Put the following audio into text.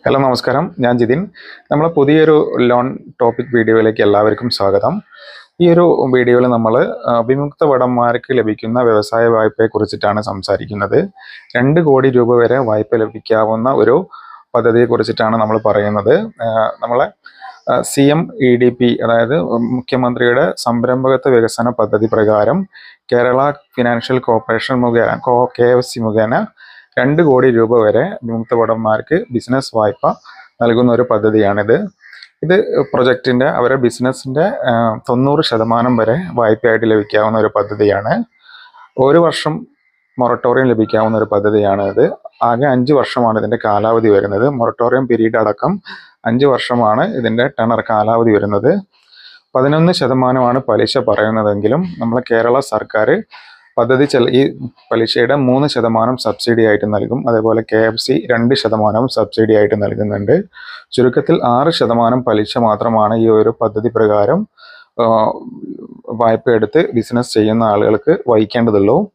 Hello നമസ്കാരം, ഞാൻ ജിതിൻ. നമ്മളെ പുതിയൊരു ലോൺ ടോപ്പിക് വീഡിയോയിലേക്ക് എല്ലാവർക്കും സ്വാഗതം. ഈ ഒരു വീഡിയോയിൽ നമ്മൾ വിമുക്ത ഭടന്മാർക്ക് ലഭിക്കുന്ന വ്യവസായ വായ്പയെ കുറിച്ചിട്ടാണ് സംസാരിക്കുന്നത്. 2 കോടി രൂപ വരെ വായ്പ ലഭിക്കാവുന്ന ഒരു പദ്ധതിയെ കുറിച്ചിട്ടാണ് നമ്മൾ പറയുന്നത്. നമ്മളെ CMEDP, അതായത് മുഖ്യമന്ത്രിയുടെ സംരംഭകത്വ വികസന പദ്ധതി പ്രകാരം കേരള ഫിനാൻഷ്യൽ കോർപ്പറേഷൻ മുഖേന KFC മുഖേന 2 കോടി രൂപ വരെ വിമുക്ത ഭടന്മാർക്ക് ബിസിനസ് വായ്പ നൽകുന്ന ഒരു പദ്ധതിയാണിത്. ഇത് പ്രൊജക്റ്റിൻ്റെ അവരുടെ ബിസിനസ്സിൻ്റെ 90% വരെ വായ്പയായിട്ട് ലഭിക്കാവുന്ന ഒരു പദ്ധതിയാണ്. 1 വർഷം മൊറട്ടോറിയം ലഭിക്കാവുന്ന ഒരു പദ്ധതിയാണ് ഇത്. ആകെ 5 വർഷമാണ് ഇതിൻ്റെ കാലാവധി വരുന്നത്. മൊറട്ടോറിയം പീരീഡ് അടക്കം 5 വർഷമാണ് ഇതിൻ്റെ ടെണർ കാലാവധി വരുന്നത്. 11% പലിശ പറയുന്നതെങ്കിലും നമ്മളെ കേരള സർക്കാർ പദ്ധതി ഈ പലിശയുടെ 3% സബ്സിഡി ആയിട്ട് നൽകും. അതേപോലെ KFC 2% സബ്സിഡി ആയിട്ട് നൽകുന്നുണ്ട്. ചുരുക്കത്തിൽ 6% പലിശ മാത്രമാണ് ഈ ഒരു പദ്ധതി പ്രകാരം വായ്പ എടുത്ത് ബിസിനസ് ചെയ്യുന്ന ആളുകൾക്ക് വഹിക്കേണ്ടതുള്ളൂ.